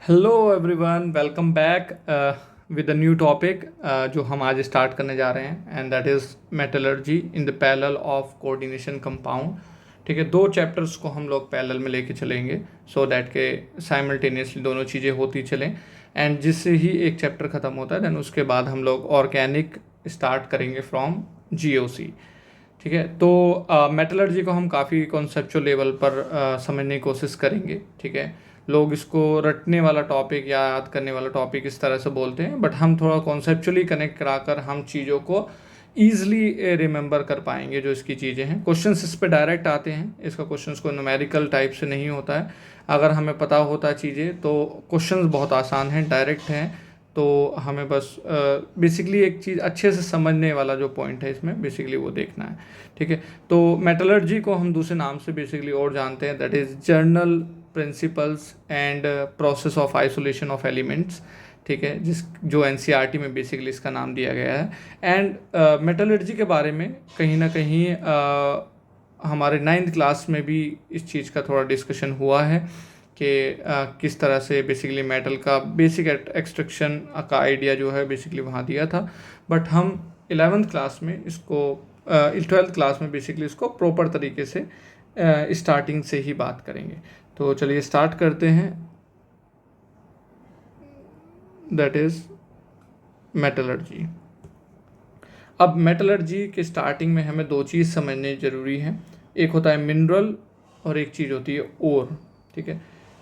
Hello everyone, welcome back with a new topic जो हम आज स्टार्ट करने जा रहे हैं, and that is metallurgy in the parallel of coordination compound. ठीक है, दो चैप्टर्स को हम लोग पैरेलल में लेके चलेंगे सो दैट के साइमल्टेनियसली दोनों चीज़ें होती चलें, एंड जिससे ही एक चैप्टर ख़त्म होता है देन उसके बाद हम लोग ऑर्गेनिक स्टार्ट करेंगे फ्रॉम जीओसी। ठीक है, तो मेटलर्जी को हम काफ़ी कॉन्सेप्चुअल लेवल पर समझने की कोशिश करेंगे। ठीक है, लोग इसको रटने वाला टॉपिक या याद करने वाला टॉपिक इस तरह से बोलते हैं, बट हम थोड़ा कॉन्सेप्चुअली कनेक्ट कराकर हम चीज़ों को ईजिली रिमेंबर कर पाएंगे जो इसकी चीज़ें हैं। क्वेश्चंस इस पे डायरेक्ट आते हैं, इसका क्वेश्चंस को न्यूमेरिकल टाइप से नहीं होता है। अगर हमें पता होता चीज़ें तो क्वेश्चंस बहुत आसान हैं, डायरेक्ट हैं। तो हमें बस बेसिकली एक चीज़ अच्छे से समझने वाला जो पॉइंट है इसमें बेसिकली वो देखना है। ठीक है, तो मेटलर्जी को हम दूसरे नाम से बेसिकली और जानते हैं, that is journal principles and process of isolation of elements. ठीक है, जिस जो एनसीईआरटी में बेसिकली इसका नाम दिया गया है। एंड मेटलर्जी के बारे में कहीं ना कहीं हमारे 9th क्लास में भी इस चीज़ का थोड़ा डिस्कशन हुआ है कि किस तरह से बेसिकली मेटल का बेसिक एक्सट्रैक्शन का आइडिया जो है बेसिकली वहाँ दिया था। बट हम 11th क्लास में इसको 12th क्लास में बेसिकली इसको प्रॉपर तरीके से स्टार्टिंग से ही बात करेंगे। तो चलिए स्टार्ट करते हैं, दैट इज़ मेटलर्जी। अब मेटलर्जी के स्टार्टिंग में हमें दो चीज़ समझने ज़रूरी है, एक होता है मिनरल और एक चीज़ होती है ओर। ठीक है,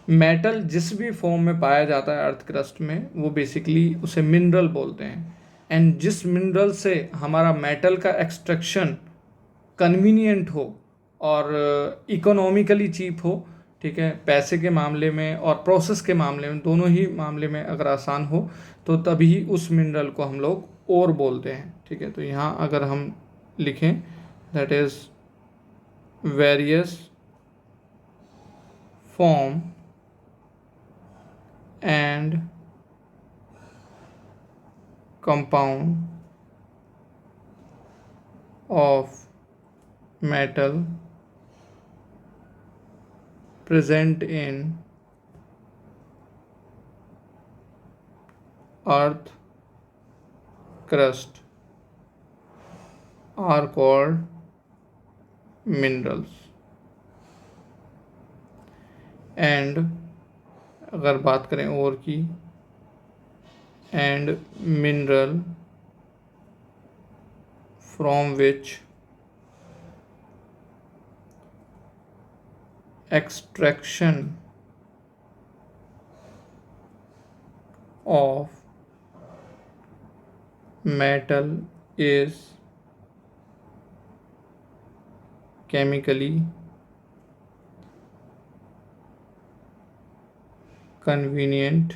मेटल जिस भी फॉर्म में पाया जाता है अर्थ क्रस्ट में वो बेसिकली उसे मिनरल बोलते हैं। एंड जिस मिनरल से हमारा मेटल का एक्सट्रैक्शन कन्वीनियंट हो और इकोनॉमिकली चीप हो, ठीक है, पैसे के मामले में और प्रोसेस के मामले में, दोनों ही मामले में अगर आसान हो तो तभी उस मिनरल को हम लोग ओर बोलते हैं। ठीक है, तो यहाँ अगर हम लिखें that is various form and compound of metal present in earth crust are called minerals। And अगर बात करें और की, and mineral from which extraction of metal is chemically convenient।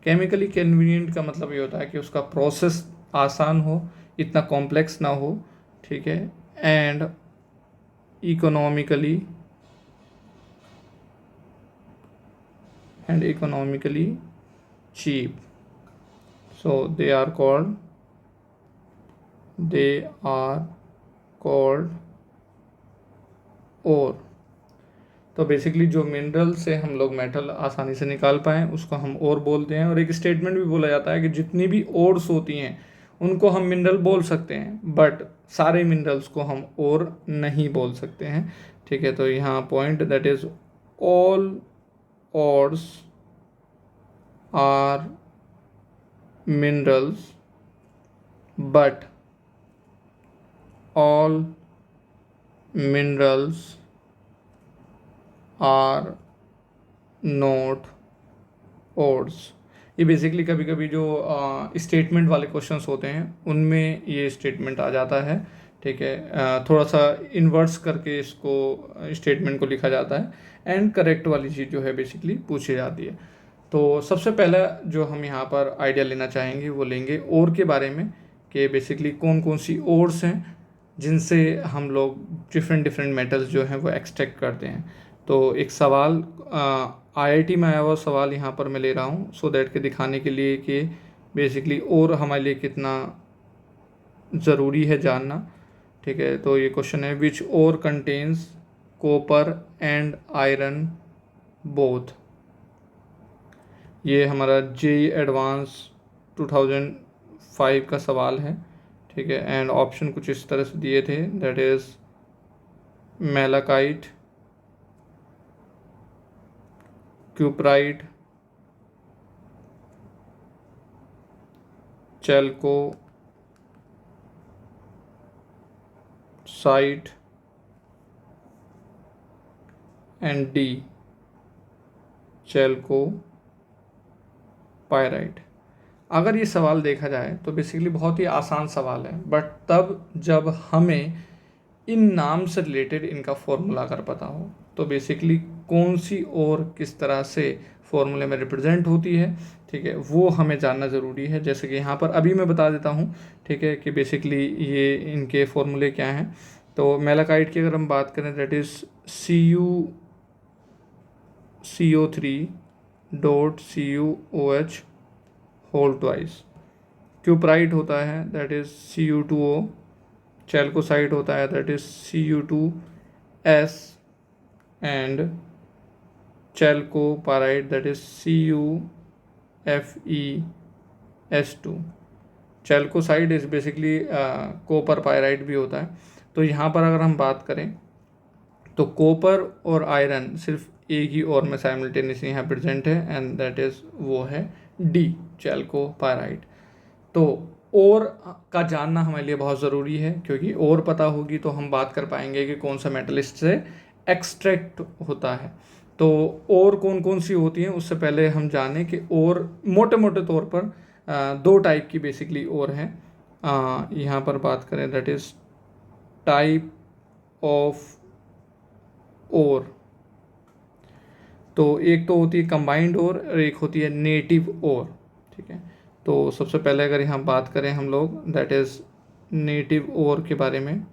Chemically convenient का मतलब ये होता है कि उसका प्रोसेस आसान हो, इतना कॉम्प्लेक्स ना हो। ठीक है, and economically cheap, so they are called ore। तो बेसिकली जो मिनरल से हम लोग मेटल आसानी से निकाल पाएँ उसको हम ओर बोलते हैं। और एक स्टेटमेंट भी बोला जाता है कि जितनी भी ओर्स होती हैं उनको हम मिनरल बोल सकते हैं, बट सारे मिनरल्स को हम ओर नहीं बोल सकते हैं। ठीक है, तो यहाँ point that is all ores are minerals, but all minerals are not ores। ये बेसिकली कभी कभी जो स्टेटमेंट वाले क्वेश्चंस होते हैं उनमें ये स्टेटमेंट आ जाता है। ठीक है, थोड़ा सा इन्वर्स करके इसको स्टेटमेंट को लिखा जाता है, एंड करेक्ट वाली चीज़ जो है बेसिकली पूछी जाती है। तो सबसे पहला जो हम यहाँ पर आइडिया लेना चाहेंगे वो लेंगे ओर के बारे में, कि बेसिकली कौन कौन सी ओर्स हैं जिनसे हम लोग डिफरेंट मेटल्स जो हैं वो एक्सट्रैक्ट करते हैं। तो एक सवाल आईआईटी में आया हुआ सवाल यहाँ पर मैं ले रहा हूँ सो दैट के दिखाने के लिए कि बेसिकली और हमारे लिए कितना ज़रूरी है जानना। ठीक है, तो ये क्वेश्चन है, which ore contains copper and iron both. ये हमारा जेई एडवांस 2005 का सवाल है, ठीक है। एंड ऑप्शन कुछ इस तरह से दिए थे, that is malachite, cuprite, chalcocite and the chalcopyrite. अगर ये सवाल देखा जाए तो बेसिकली बहुत ही आसान सवाल है, बट तब जब हमें इन नाम से रिलेटेड इनका फॉर्मूला अगर पता हो तो बेसिकली कौन सी और किस तरह से फॉर्मूले में रिप्रेजेंट होती है, ठीक है, वो हमें जानना ज़रूरी है। जैसे कि यहाँ पर अभी मैं बता देता हूँ, ठीक है, कि बेसिकली ये इनके फॉर्मूले क्या हैं। तो मेलाकाइट की अगर हम बात करें, that is CuCO3.CuOH whole twice. Cuprite होता है दैट इज़ Cu2O। चैल्कोसाइट होता है that is Cu2S। And chalcopyrite that is CuFeS2। Chalcocite is basically copper pyrite भी होता है। तो यहाँ पर अगर हम बात करें तो कॉपर और आयरन सिर्फ एक ही और में साइमल्टेनियसली यहाँ प्रेजेंट है, एंड दैट इज़ वो है डी चैल्कोपाराइट। तो और का जानना हमारे लिए बहुत ज़रूरी है, क्योंकि और पता होगी तो हम बात कर पाएंगे कि कौन सा मेटल इससे एक्सट्रैक्ट होता है। तो और कौन कौन सी होती हैं उससे पहले हम जानें कि और मोटे मोटे तौर पर दो टाइप की बेसिकली और हैं। यहाँ पर बात करें दैट इज़ टाइप ऑफ और। तो एक तो होती है कंबाइंड और एक होती है नेटिव और, ठीक है। तो सबसे पहले अगर यहाँ बात करें हम लोग दैट इज़ नेटिव और के बारे में।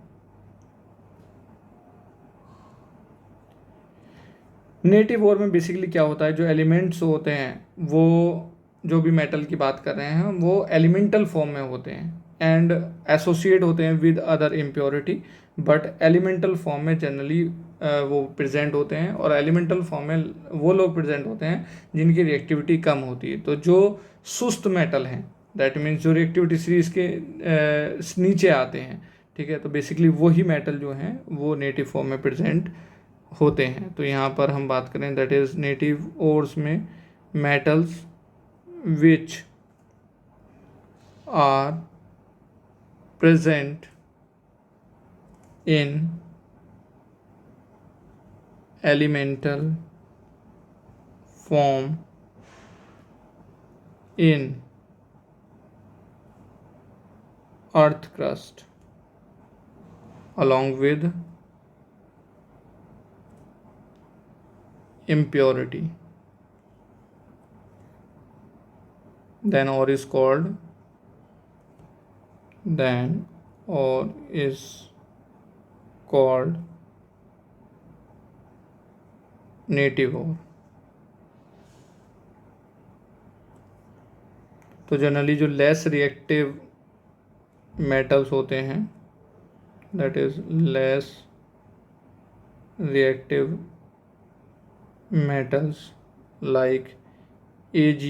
नेटिव और में बेसिकली क्या होता है, जो एलिमेंट्स होते हैं वो जो भी मेटल की बात कर रहे हैं वो एलिमेंटल फॉर्म में होते हैं एंड एसोसिएट होते हैं with other impurity, but elemental form में जनरली वो प्रेजेंट होते हैं। और एलिमेंटल फॉर्म में वो लोग प्रेजेंट होते हैं जिनकी रिएक्टिविटी कम होती है। तो जो सुस्त मेटल हैं, दैट मीन्स जो रिएक्टिविटी सीरीज के नीचे आते हैं, ठीक है, तो बेसिकली वही मेटल जो हैं वो नेटिव फॉर्म में प्रेजेंट होते हैं। तो यहाँ पर हम बात करें दैट इज़ नेटिव ओर्स में metals which are present in elemental form in earth crust along with impurity, then ore is called native और। तो जनरली जो लेस रिएक्टिव मेटल्स होते हैं that is less reactive metals like Ag,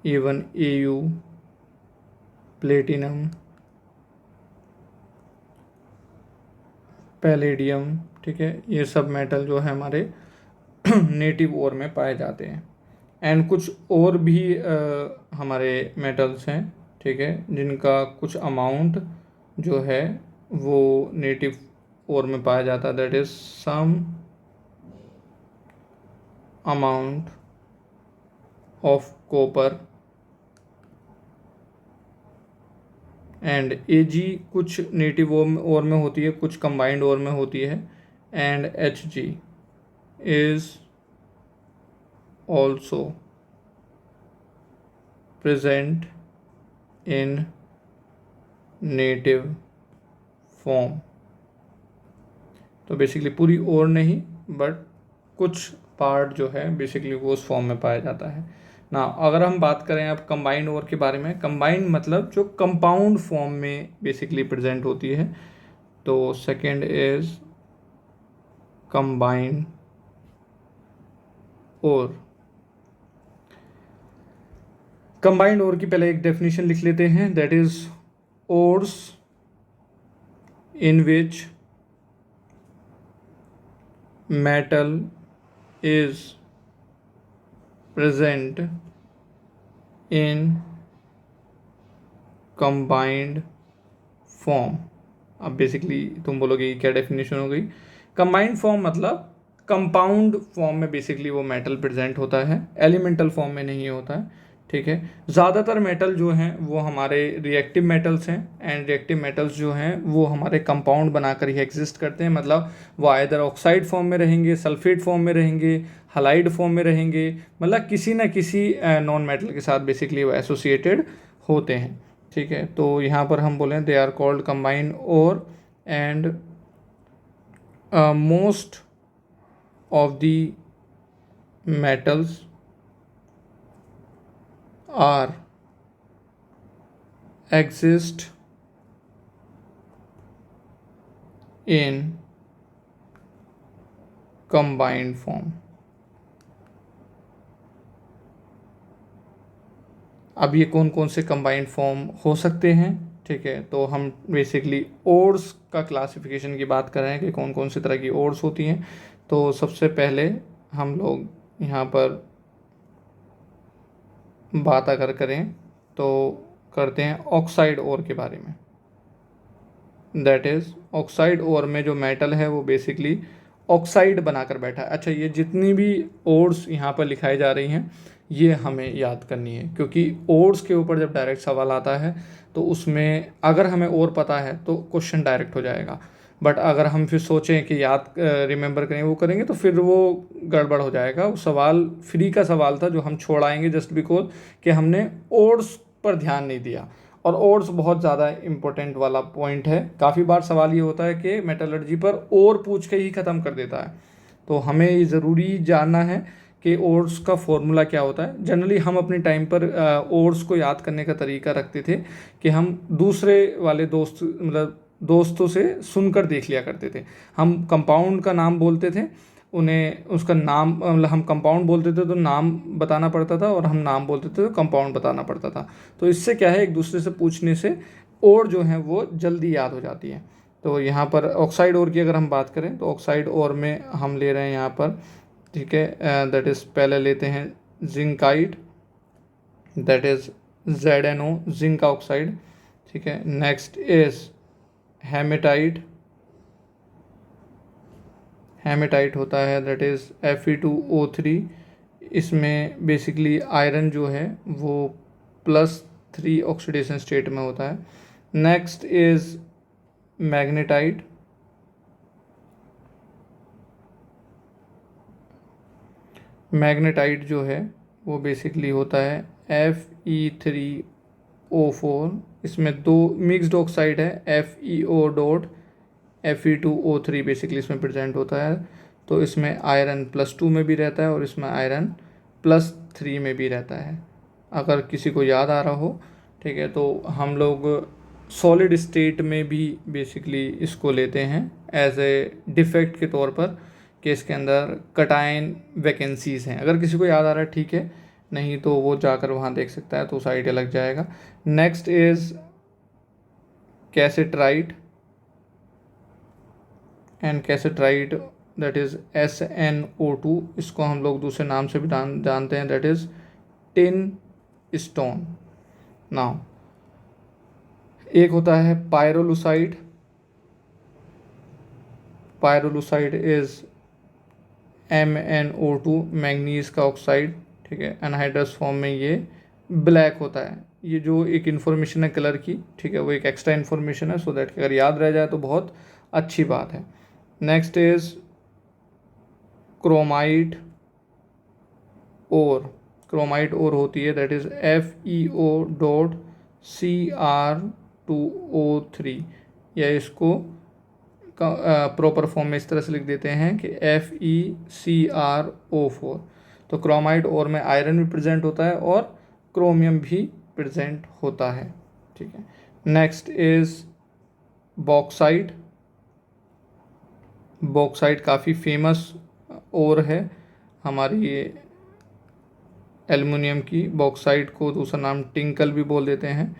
even Au, platinum, palladium, ठीक है, ये सब metal जो है हमारे नेटिव ओर में पाए जाते हैं। एंड कुछ और भी हमारे मेटल्स हैं, ठीक है, जिनका कुछ अमाउंट जो है वो नेटिव ओर में पाया जाता है, that is some amount of copper and Ag कुछ नेटिव ओर में होती है, कुछ कंबाइंड ओर में होती है, and Hg is also present in native form. तो बेसिकली पूरी ओर नहीं, बट कुछ पार्ट जो है बेसिकली वो उस फॉर्म में पाया जाता है ना। अगर हम बात करें अब कंबाइंड ओर के बारे में, कंबाइंड मतलब जो कंपाउंड फॉर्म में बेसिकली प्रेजेंट होती है। तो second is combined ore. Combined ore की पहले एक डेफिनेशन लिख लेते हैं, that is ores in which metal is present in combined form। अब बेसिकली तुम बोलोगे ये क्या डेफिनेशन हो गई। कंबाइंड फॉर्म मतलब कंपाउंड फॉर्म में बेसिकली वो मेटल प्रेजेंट होता है, एलिमेंटल फॉर्म में नहीं होता है, ठीक है। ज़्यादातर मेटल जो हैं वो हमारे रिएक्टिव मेटल्स हैं, एंड रिएक्टिव मेटल्स जो हैं वो हमारे कंपाउंड बनाकर ही एग्जिस्ट करते हैं, मतलब वो आइदर ऑक्साइड फॉर्म में रहेंगे, सल्फेट फॉर्म में रहेंगे, हलाइड फॉर्म में रहेंगे, मतलब किसी ना किसी नॉन मेटल के साथ बेसिकली वो एसोसिएटेड होते हैं, ठीक है। तो यहाँ पर हम बोलें दे आर कॉल्ड कंबाइंड और, and most of the metals are exist in combined form। अब ये कौन कौन से कंबाइंड फॉर्म हो सकते हैं, ठीक है। तो हम बेसिकली ओर्स का क्लासिफिकेशन की बात कर रहे हैं कि कौन कौन सी तरह की ओर्स होती हैं। तो सबसे पहले हम लोग यहाँ पर बात अगर करें तो करते हैं ऑक्साइड ओर के बारे में। दैट इज़ ऑक्साइड ओर में जो मेटल है वो बेसिकली ऑक्साइड बनाकर बैठा है। अच्छा, ये जितनी भी ओर्स यहाँ पर लिखाई जा रही हैं ये हमें याद करनी है, क्योंकि ओर्स के ऊपर जब डायरेक्ट सवाल आता है तो उसमें अगर हमें और पता है तो क्वेश्चन डायरेक्ट हो जाएगा, बट अगर हम फिर सोचें कि याद रिमेंबर करें वो करेंगे तो फिर वो गड़बड़ हो जाएगा। वो सवाल फ्री का सवाल था जो हम छोड़ आएंगे जस्ट बिकॉज कि हमने ओर्स पर ध्यान नहीं दिया, और ओर्स बहुत ज़्यादा इंपॉर्टेंट वाला पॉइंट है। काफ़ी बार सवाल ये होता है कि मेटलर्जी पर और पूछ के ही ख़त्म कर देता है, तो हमें ये ज़रूरी जानना है कि ओर्स का फॉर्मूला क्या होता है। जनरली हम अपने टाइम पर ओर्स को याद करने का तरीका रखते थे कि हम दूसरे वाले दोस्त मतलब दोस्तों से सुनकर देख लिया करते थे। हम कंपाउंड का नाम बोलते थे, उन्हें उसका नाम मतलब हम कंपाउंड बोलते थे तो नाम बताना पड़ता था, और हम नाम बोलते थे तो कंपाउंड बताना पड़ता था। तो इससे क्या है, एक दूसरे से पूछने से और जो है वो जल्दी याद हो जाती है। तो यहाँ पर ऑक्साइड ओर की अगर हम बात करें तो ऑक्साइड ओर में हम ले रहे हैं यहाँ पर, ठीक है, दैट इज़ पहले लेते हैं zincite, that is ZnO, zinc oxide, ठीक है। नेक्स्ट इज हेमेटाइट, हेमेटाइट होता है दैट इज़ Fe2O3। इसमें बेसिकली आयरन जो है वो +3 ऑक्सीडेशन स्टेट में होता है। नेक्स्ट इज़ मैग्नेटाइट, मैग्नेटाइट जो है वो बेसिकली होता है Fe3O4। इसमें दो मिक्स्ड ऑक्साइड है FeO डॉट Fe2O3 बेसिकली इसमें प्रेजेंट होता है। तो इसमें आयरन +2 में भी रहता है और इसमें आयरन +3 में भी रहता है, अगर किसी को याद आ रहा हो, ठीक है। तो हम लोग सॉलिड स्टेट में भी बेसिकली इसको लेते हैं एज ए डिफेक्ट के तौर पर कि इसके अंदर कटायन वैकेंसीज़ हैं। अगर किसी को याद आ रहा है ठीक है, नहीं तो वो जाकर वहाँ देख सकता है तो उस आइडिया लग जाएगा। Next is cassiterite, and cassiterite that is SnO2। इसको हम लोग दूसरे नाम से भी जानते हैं, that is tin stone. Now एक होता है पायरोलुसाइड, पायरोलुसाइड इज़ MnO2, मैंगनीज का ऑक्साइड, ठीक है। एनहाइड्रस फॉर्म में ये ब्लैक होता है। ये जो एक इन्फॉर्मेशन है कलर की, ठीक है, वो एक एक्स्ट्रा इन्फॉर्मेशन है, सो दैट अगर याद रह जाए तो बहुत अच्छी बात है। Next is chromite ore, chromite ore होती है that is FeO dot Cr2O3, या इसको प्रॉपर फॉर्म में इस तरह से लिख देते हैं कि FeCrO4। तो क्रोमाइट ओर में आयरन भी प्रेजेंट होता है और क्रोमियम भी प्रेजेंट होता है, ठीक है। नेक्स्ट इज़ बॉक्साइट, बॉक्साइट काफ़ी फेमस ओर है हमारी एल्युमिनियम की। बॉक्साइट को दूसरा नाम टिंकल भी बोल देते हैं।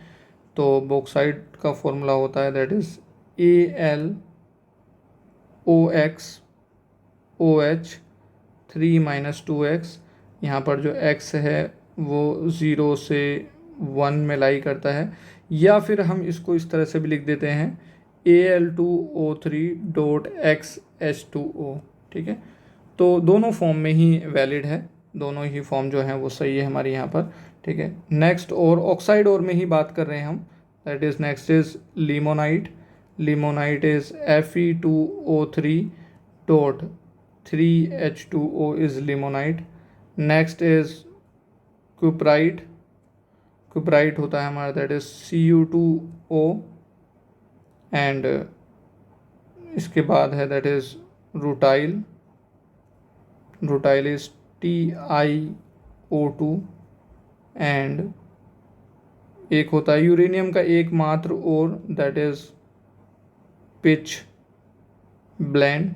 तो बॉक्साइट का फॉर्मूला होता है दैट इज़ AlOX3 - 2x। यहाँ पर जो x है वो 0 से 1 में लाई करता है, या फिर हम इसको इस तरह से भी लिख देते हैं Al2O3.XH2O। ठीक है, तो दोनों फॉर्म में ही वैलिड है, दोनों ही फॉर्म जो हैं वो सही है हमारी यहाँ पर। ठीक है, नेक्स्ट और ऑक्साइड और में ही बात कर रहे हैं हम, that is next is limonite. Limonite is Fe2O3.3H2O is limonite. Next is cuprite. Cuprite होता है हमारा दैट इज़ Cu2O। एंड इसके बाद है that is rutile. Rutile is TiO2। And एक होता है यूरेनियम का एकमात्र और that is pitchblende.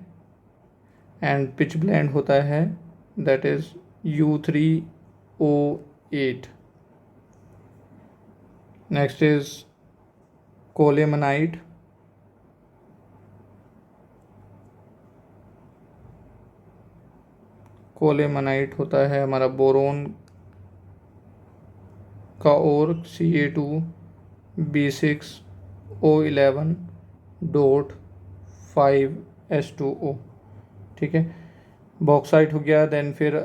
And pitchblende होता है that is U3O8। Next is colemanite. Colemanite होता है हमारा बोरोन का और Ca2B6O11.5H2O। ठीक है, बॉक्साइट हो गया। देन फिर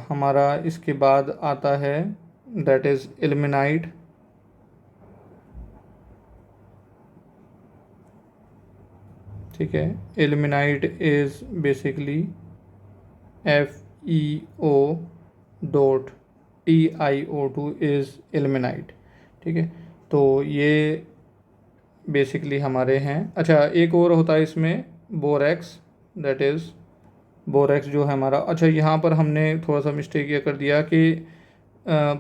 हमारा इसके बाद आता है दैट इज़ इल्मेनाइट। ठीक है, ilmenite is basically FeO.TiO2 is ilmenite. ठीक है, तो ये बेसिकली हमारे हैं। अच्छा, एक और होता है इसमें बोरेक्स, दैट इज़ बोरेक्स जो है हमारा। अच्छा, यहाँ पर हमने थोड़ा सा मिस्टेक ये कर दिया कि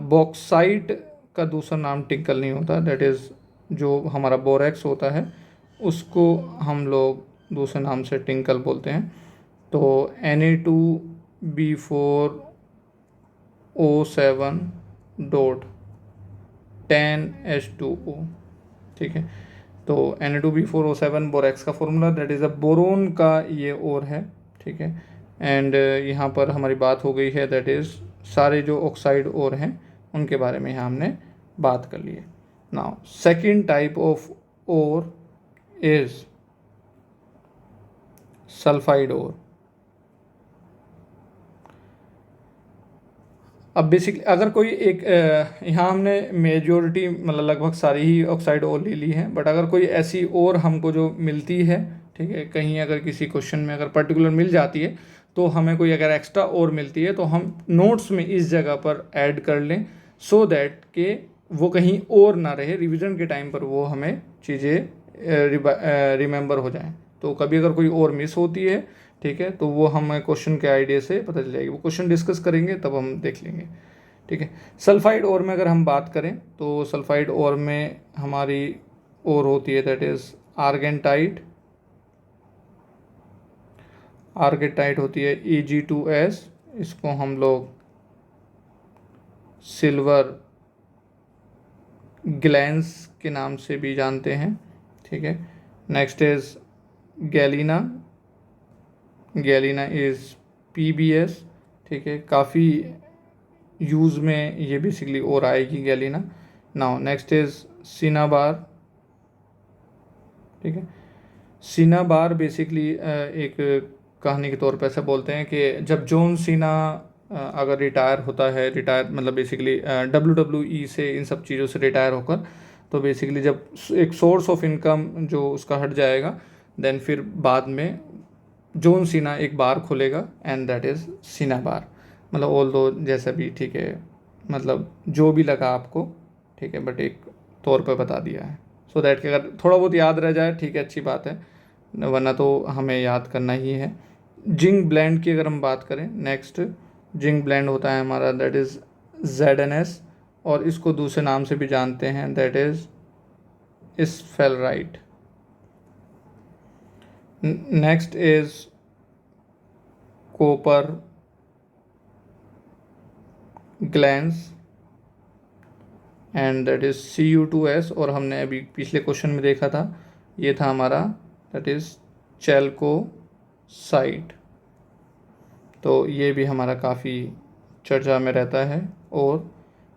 बॉक्साइट का दूसरा नाम टिंकल नहीं होता, दैट इज़ जो हमारा बोरेक्स होता है उसको हम लोग दूसरे नाम से टिंकल बोलते हैं। तो Na2B4O7.10H2O। ठीक है, तो Na2B4O7 बोरेक्स का formula, that is a boron का ये और है। ठीक है, एंड यहाँ पर हमारी बात हो गई है दैट इज़ सारे जो ऑक्साइड और हैं उनके बारे में यहाँ हमने बात कर ली है। Now second type of ore is sulphide ore. अब बेसिकली अगर कोई एक यहाँ हमने मेजोरिटी मतलब लगभग सारी ही ऑक्साइड ओर ले ली है, बट अगर कोई ऐसी और हमको जो मिलती है, ठीक है, कहीं अगर किसी क्वेश्चन में अगर पर्टिकुलर मिल जाती है तो हमें कोई अगर एक्स्ट्रा और मिलती है तो हम नोट्स में इस जगह पर ऐड कर लें, सो दैट के वो कहीं और ना रहे, रिवीजन के टाइम पर वो हमें चीज़ें रिमेंबर हो जाएं। तो कभी अगर कोई और मिस होती है, ठीक है, तो वो हमें क्वेश्चन के आइडिया से पता चल जाएगी। वो क्वेश्चन डिस्कस करेंगे तब हम देख लेंगे। ठीक है, सल्फाइड ओर में अगर हम बात करें तो सल्फाइड ओर में हमारी ओर होती है दैट इज़ आर्गेंटाइट। आर्गेंटाइट होती है Ag2S। इसको हम लोग सिल्वर ग्लैंस के नाम से भी जानते हैं। ठीक है, next is Galina. Galina is PbS। ठीक है, काफ़ी यूज़ में ये बेसिकली और आएगी Galina. Now next is cinnabar. ठीक है, सिनाबार बेसिकली एक कहानी के तौर पर ऐसा बोलते हैं कि जब जॉन सीना अगर रिटायर होता है, रिटायर मतलब बेसिकली WWE से इन सब चीज़ों से रिटायर होकर, तो बेसिकली जब एक सोर्स ऑफ इनकम जो उसका हट जाएगा, देन फिर बाद में जॉन सीना एक बार खोलेगा एंड दैट इज़ सीना बार। मतलब ऑल दो जैसा भी, ठीक है, मतलब जो भी लगा आपको, ठीक है, बट एक तौर पर बता दिया है, सो दैट कि अगर थोड़ा बहुत याद रह जाए, ठीक है, अच्छी बात है, वरना तो हमें याद करना ही है। जिंक ब्लेंड की अगर हम बात करें, नेक्स्ट जिंक ब्लेंड होता है हमारा दैट इज़ ZnS, और इसको दूसरे नाम से भी जानते हैं that is sphalerite. Next is copper glance and that is Cu2S, और हमने अभी पिछले क्वेश्चन में देखा था ये था हमारा दैट इज़ चैल्कोसाइट। तो ये भी हमारा काफ़ी चर्चा में रहता है। और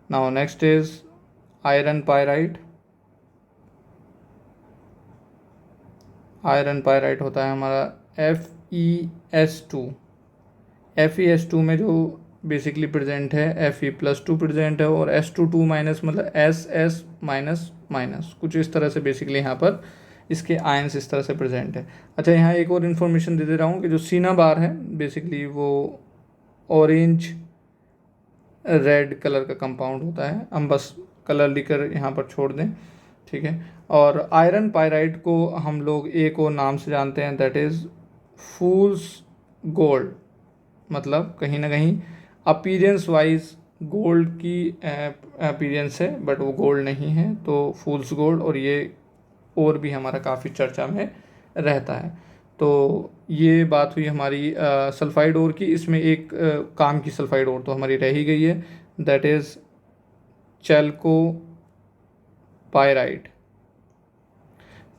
now next is iron pyrite. Iron pyrite होता है हमारा FeS2। FeS2 में जो बेसिकली प्रेजेंट है Fe+2 प्रेजेंट है, और S2 माइनस मतलब SS माइनस माइनस कुछ इस तरह से बेसिकली यहाँ पर इसके आयंस इस तरह से प्रेजेंट है। अच्छा, यहाँ एक और इन्फॉर्मेशन दे रहा हूँ कि जो सीना बार है बेसिकली वो ऑरेंज रेड कलर का कंपाउंड होता है। हम बस कलर लिखकर यहाँ पर छोड़ दें, ठीक है। और आयरन पायराइट को हम लोग एक और नाम से जानते हैं दैट इज़ फूल्स गोल्ड। मतलब कहीं ना कहीं अपीरेंस वाइज गोल्ड की अपीरेंस है बट वो गोल्ड नहीं है, तो फूल्स गोल्ड। और ये और भी हमारा काफ़ी चर्चा में रहता है। तो ये बात हुई हमारी सल्फाइड ओर की। इसमें एक काम की सल्फाइड ओर तो हमारी रह ही गई है दैट इज़ चैल्कोपायराइट।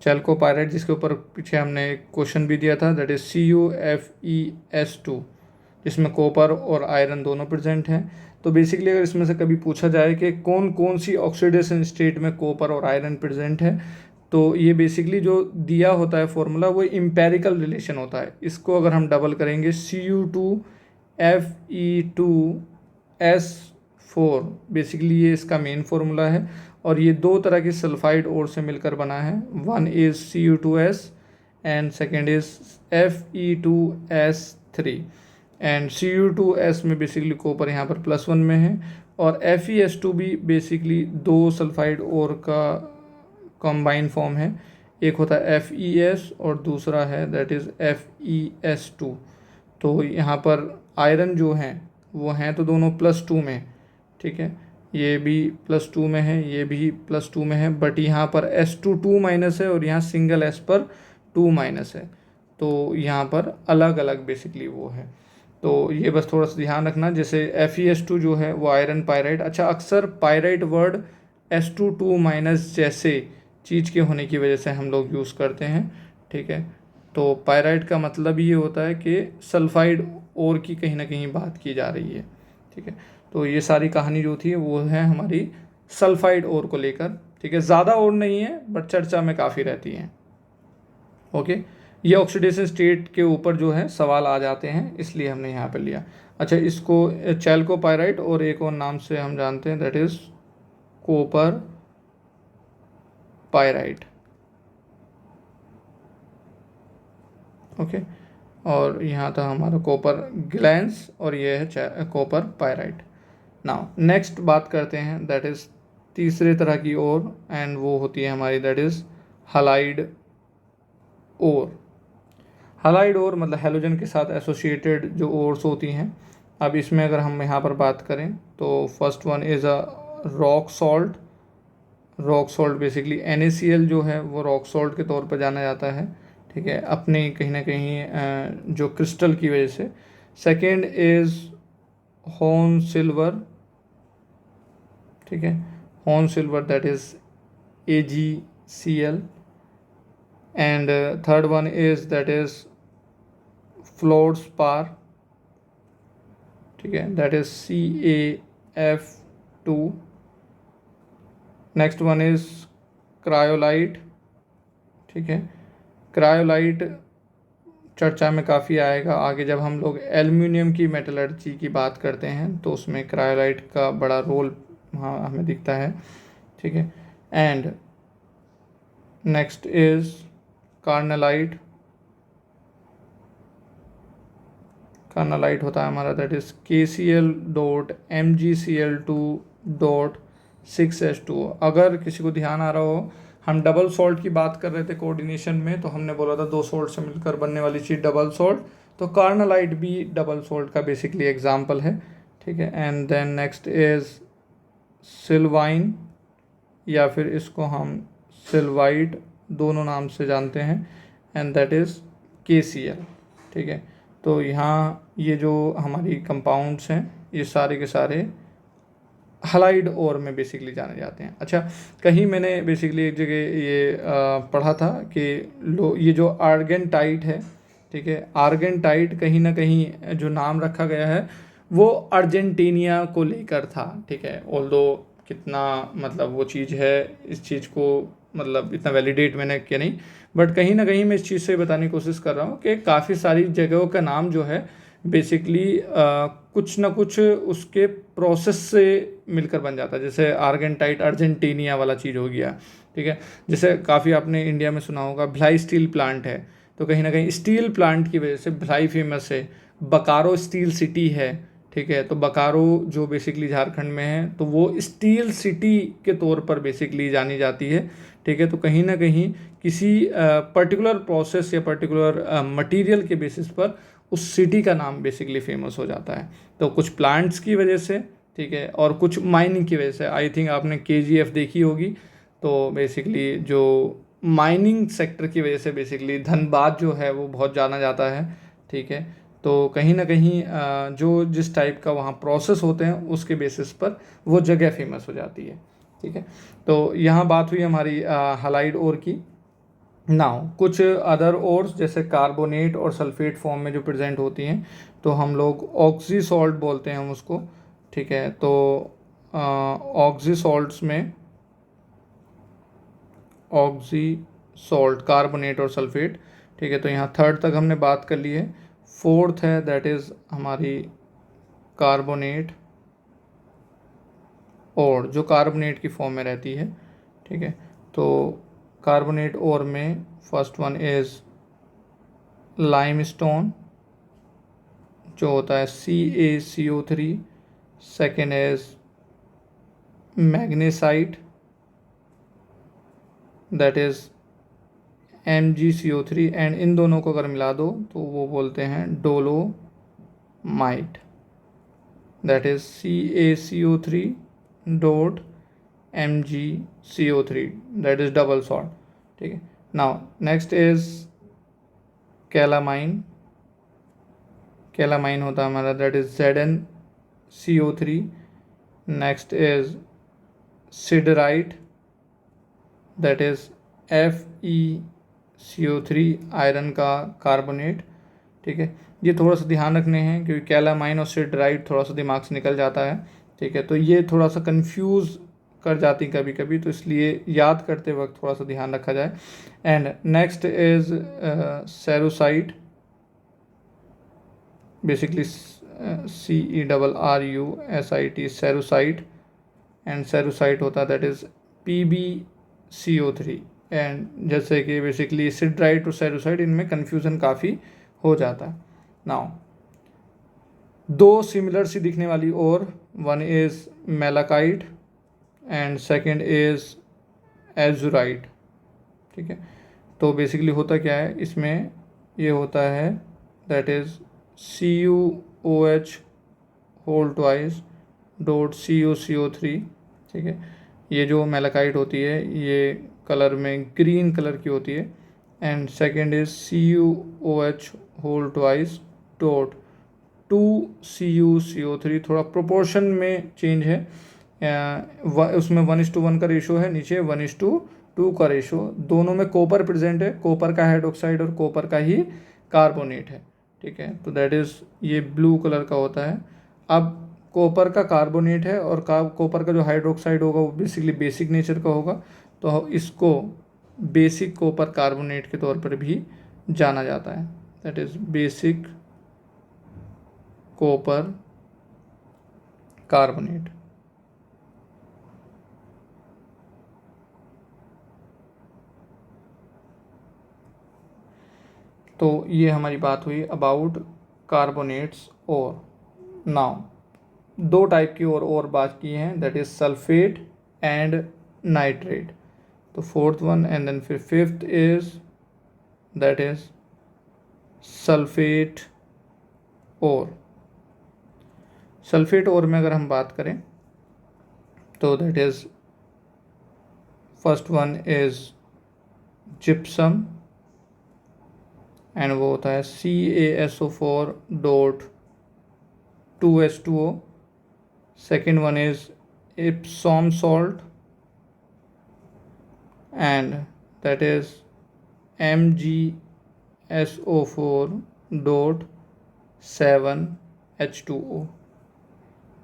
चैल्कोपायराइट जिसके ऊपर पीछे हमने एक क्वेश्चन भी दिया था दैट इज़ CuFeS2, जिसमें कॉपर और आयरन दोनों प्रेजेंट हैं। तो बेसिकली अगर इसमें से कभी पूछा जाए कि कौन कौन सी ऑक्सीडेशन स्टेट में कॉपर और आयरन प्रेजेंट है, तो ये बेसिकली जो दिया होता है फॉर्मूला वो इम्पेरिकल रिलेशन होता है। इसको अगर हम डबल करेंगे Cu2Fe2S4, बेसिकली ये इसका मेन फार्मूला है। और ये दो तरह की सल्फाइड ओर से मिलकर बना है। One is Cu2S and second is Fe2S3। And Cu2S में बेसिकली कॉपर यहाँ पर +1 में है, और FeS2 भी बेसिकली दो सल्फाइड ओर का कॉम्बाइन फॉर्म है। एक होता है FeS और दूसरा है दैट इज़ FeS2। तो यहाँ पर आयरन जो हैं वो हैं तो दोनों +2 में, ठीक है। ये भी +2 में है, ये भी +2 में है, बट यहाँ पर S2 2 माइनस है और यहाँ सिंगल S पर 2 माइनस है। तो यहाँ पर अलग अलग बेसिकली वो है। तो ये बस थोड़ा सा ध्यान रखना, जैसे FeS2 जो है वो आयरन पायराइट। अच्छा, अक्सर पायराइट वर्ड S2 2 माइनस जैसे चीज़ के होने की वजह से हम लोग यूज़ करते हैं, ठीक है। तो पायराइट का मतलब ये होता है कि सल्फाइड ओर की कहीं ना कहीं बात की जा रही है, ठीक है। तो ये सारी कहानी जो थी वो है हमारी सल्फाइड ओर को लेकर, ठीक है। ज़्यादा और नहीं है बट चर्चा में काफ़ी रहती हैं, ओके। ये ऑक्सीडेशन स्टेट के ऊपर जो है सवाल आ जाते हैं, इसलिए हमने यहाँ पर लिया। अच्छा, इसको चैल्कोपायराइट और एक और नाम से हम जानते हैं that is copper pyrite, okay. और यहाँ था हमारा कॉपर ग्लैंस और ये है कॉपर पायराइट। नाउ नेक्स्ट बात करते हैं दैट इज़ तीसरे तरह की ओर, एंड वो होती है हमारी that is halide ore. Halide ore मतलब हेलोजन के साथ एसोसिएटेड जो ओर्स होती हैं। अब इसमें अगर हम यहाँ पर बात करें तो first one is a rock salt. Rock salt basically NaCl जो है वो रॉक सॉल्ट के तौर पर जाना जाता है, ठीक है, अपने कहीं ना कहीं जो क्रिस्टल की वजह से। सेकेंड इज़ हॉर्न सिल्वर, ठीक है, horn silver that is AgCl। And third one is that is fluorspar, ठीक है, that is CaF2। Next one is cryolite, ठीक है। क्रायोलाइट चर्चा में काफ़ी आएगा आगे जब हम लोग एल्युमिनियम की मेटलर्जी की बात करते हैं, तो उसमें क्रायोलाइट का बड़ा रोल हाँ हमें दिखता है, ठीक है। And next is carnallite. Carnallite होता है हमारा दैट इज़ KCl.MgCl2.6H2। अगर किसी को ध्यान आ रहा हो, हम डबल सॉल्ट की बात कर रहे थे कोऑर्डिनेशन में, तो हमने बोला था दो सॉल्ट से मिलकर बनने वाली चीज़ डबल सॉल्ट। तो कार्नलाइट भी डबल सॉल्ट का बेसिकली एग्जाम्पल है, ठीक है। एंड देन नेक्स्ट इज़ सिल्वाइन, या फिर इसको हम सिल्वाइट दोनों नाम से जानते हैं, एंड दैट इज़ KCl, ठीक है। तो यहाँ ये जो हमारी कंपाउंड्स हैं ये सारे के सारे हलाइड ओर में बेसिकली जाने जाते हैं। अच्छा, कहीं मैंने बेसिकली एक जगह ये पढ़ा था कि ये जो आर्गेंटाइट है, ठीक है, आर्गेंटाइट कहीं ना कहीं जो नाम रखा गया है वो अर्जेंटीनिया को लेकर था, ठीक है। ऑल्दो कितना मतलब वो चीज़ है, इस चीज़ को मतलब इतना वैलिडेट मैंने किया नहीं, बट कहीं ना कहीं मैं इस चीज़ से बताने की कोशिश कर रहा हूँ कि काफ़ी सारी जगहों का नाम जो है बेसिकली कुछ ना कुछ उसके प्रोसेस से मिलकर बन जाता है। जैसे आर्गेंटाइट अर्जेंटीनिया वाला चीज़ हो गया, ठीक है। जैसे काफ़ी आपने इंडिया में सुना होगा भिलाई स्टील प्लांट है, तो कहीं ना कहीं स्टील प्लांट की वजह से भिलाई फेमस है। बकारो स्टील सिटी है, ठीक है, तो बकारो जो बेसिकली झारखंड में है तो वो स्टील सिटी के तौर पर बेसिकली जानी जाती है, ठीक है। तो कहीं ना कहीं किसी पर्टिकुलर प्रोसेस या पर्टिकुलर मटेरियल के बेसिस पर उस सिटी का नाम बेसिकली फेमस हो जाता है। तो कुछ प्लांट्स की वजह से, ठीक है, और कुछ माइनिंग की वजह से। आई थिंक आपने KGF देखी होगी, तो बेसिकली जो माइनिंग सेक्टर की वजह से बेसिकली धनबाद जो है वो बहुत जाना जाता है, ठीक है। तो कहीं ना कहीं जो जिस टाइप का वहाँ प्रोसेस होते हैं उसके बेसिस पर वो जगह फेमस हो जाती है, ठीक है। तो यहाँ बात हुई हमारी हलाइड ओर की। नाउ कुछ अदर ओर्स जैसे कार्बोनेट और सल्फेट फॉर्म में जो प्रेजेंट होती हैं तो हम लोग ऑक्सी सॉल्ट बोलते हैं हम उसको, ठीक है। तो ऑक्सी सॉल्ट्स में ऑक्सी सॉल्ट, कार्बोनेट और सल्फेट, ठीक है। तो यहाँ थर्ड तक हमने बात कर ली है। फोर्थ है दैट इज़ हमारी कार्बोनेट और जो कार्बोनेट की फॉर्म में रहती है, ठीक है। तो कार्बोनेट और में फर्स्ट वन इज़ लाइमस्टोन जो होता है CaCO3, second is magnesite that is MgCO3, and in दोनों को अगर मिला दो तो वो बोलते हैं dolomite that is CaCO3 dot MgCO3 that is double salt, ठीक है। Now next is calamine, calamine होता है हमारा that is ZnCO3। Next is सिडराइट that is FeCO3 iron का कार्बोनेट, ठीक है। ये थोड़ा सा ध्यान रखने हैं क्योंकि कैलामाइन और सिडराइट थोड़ा सा दिमाग से निकल जाता है, ठीक है। तो ये थोड़ा सा कंफ्यूज कर जाती कभी कभी, तो इसलिए याद करते वक्त थोड़ा सा ध्यान रखा जाए। And next is cerussite, basically CERRUSIT cerussite, and cerussite होता है दैट इज़ PbCO3। एंड जैसे कि बेसिकली सिडराइट और सेरोसाइट इनमें कन्फ्यूज़न काफ़ी हो जाता है। नाउ दो सिमिलर सी दिखने वाली और, one is malachite and second is azurite, ठीक है। तो बेसिकली होता क्या है इसमें, ये होता है that is CuOH whole twice dot CuCO3, ठीक है। ये जो मेलाकाइट होती है ये कलर में ग्रीन कलर की होती है, and second is CuOH whole twice dot 2CuCO3। थोड़ा प्रोपोर्शन में चेंज है, उसमें 1:1 का रेशो है, नीचे 1:2 का रेशो। दोनों में कॉपर प्रेजेंट है, कॉपर का हाइड्रोक्साइड और कॉपर का ही कार्बोनेट है, ठीक है। तो दैट इज़ ये ब्लू कलर का होता है। अब कॉपर का कार्बोनेट है और कॉपर का जो हाइड्रोक्साइड होगा वो बेसिकली बेसिक नेचर का होगा, तो इसको बेसिक कॉपर कार्बोनेट के तौर पर भी जाना जाता है, that is basic copper carbonate. तो ये हमारी बात हुई अबाउट कार्बोनेट्स। और नाउ दो टाइप की और बात की हैं that is sulphate and nitrate. तो फोर्थ वन एंड देन फिर fifth is that is sulphate और। सल्फेट और में अगर हम बात करें तो that is first one is gypsum and वो होता है CaSO4 dot 2H2O। Second one is Epsom salt, and that is MgSO4 dot 7H2O.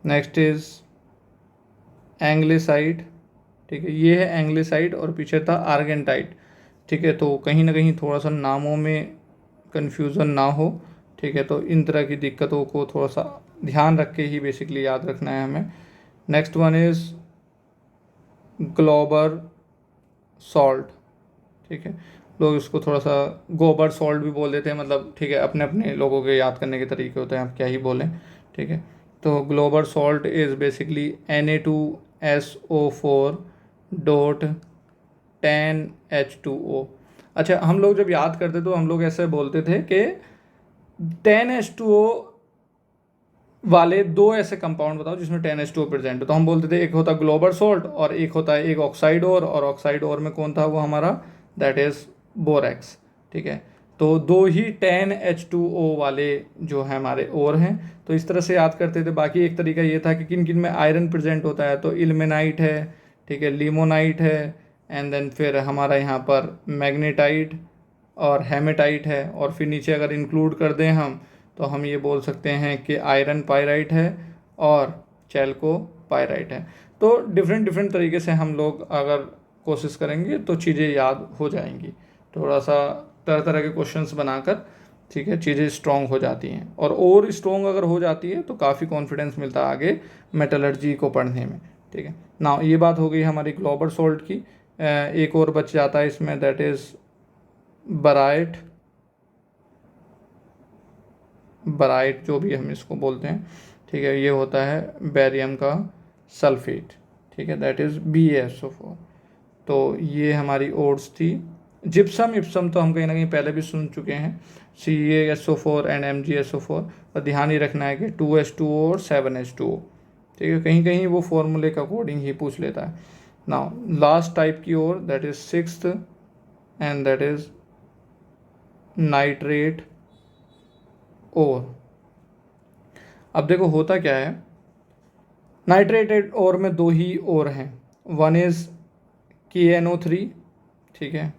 Next is anglesite, ठीक है, ये है एंग्लिसाइड और पीछे था आर्गेंटाइट, ठीक है। तो कहीं ना कहीं थोड़ा सा नामों में कन्फ्यूज़न ना हो, ठीक है। तो इन तरह की दिक्कतों को थोड़ा सा ध्यान रख के ही बेसिकली याद रखना है हमें। Next one is Glauber salt, ठीक है। लोग इसको थोड़ा सा गोबर सॉल्ट भी बोल देते हैं, मतलब ठीक है, अपने अपने लोगों के याद करने के तरीके होते हैं, आप क्या ही बोलें, ठीक है। तो Glauber salt is basically Na2SO4 dot 10H2O। अच्छा, हम लोग जब याद करते तो हम लोग ऐसे बोलते थे कि 10H2O वाले दो ऐसे कंपाउंड बताओ जिसमें 10H2O प्रेजेंट हो। तो हम बोलते थे एक होता ग्लोबर सॉल्ट और एक होता है एक ऑक्साइड और ऑक्साइड और में कौन था वो हमारा, दैट इज़ बोरेक्स, ठीक है। तो दो ही 10H2O वाले जो है हमारे और हैं, तो इस तरह से याद करते थे। बाकी एक तरीका ये था कि किन किन में आयरन प्रेजेंट होता है, तो इल्मेनाइट है, ठीक है, लिमोनाइट है, एंड देन फिर हमारा यहाँ पर मैग्नेटाइट और हेमेटाइट है, और फिर नीचे अगर इंक्लूड कर दें हम तो हम ये बोल सकते हैं कि आयरन पायराइट है और चैल्को पायराइट है। तो डिफरेंट डिफरेंट तरीके से हम लोग अगर कोशिश करेंगे तो चीज़ें याद हो जाएंगी, थोड़ा सा तरह तरह के क्वेश्चंस बनाकर, ठीक है, चीज़ें स्ट्रॉन्ग हो जाती हैं। और स्ट्रॉन्ग अगर हो जाती है तो काफ़ी कॉन्फिडेंस मिलता है आगे मेटलर्जी को पढ़ने में, ठीक है ना। ये बात हो गई हमारी ग्लोबल सॉल्ट की। एक और बच जाता है इसमें, दैट इज़ बराइट, बराइट जो भी हम इसको बोलते हैं, ठीक है, ये होता है बेरियम का सल्फेट, ठीक है, दैट इज़ BaSO4। तो ये हमारी ओड्स थी। जिप्सम इप्सम तो हम कहीं ना कहीं पहले भी सुन चुके हैं, CaSO4 एंड MgSO4, और ध्यान ही रखना है कि 2H2O और 7H2O, ठीक है, कहीं कहीं वो फॉर्मूले के अकॉर्डिंग ही पूछ लेता है। नाउ लास्ट टाइप की ore, that is sixth, and that is nitrate ore. अब देखो होता क्या है, नाइट्रेटेड ओर में दो ही ओर हैं, वन इज़ KNO3, ठीक है,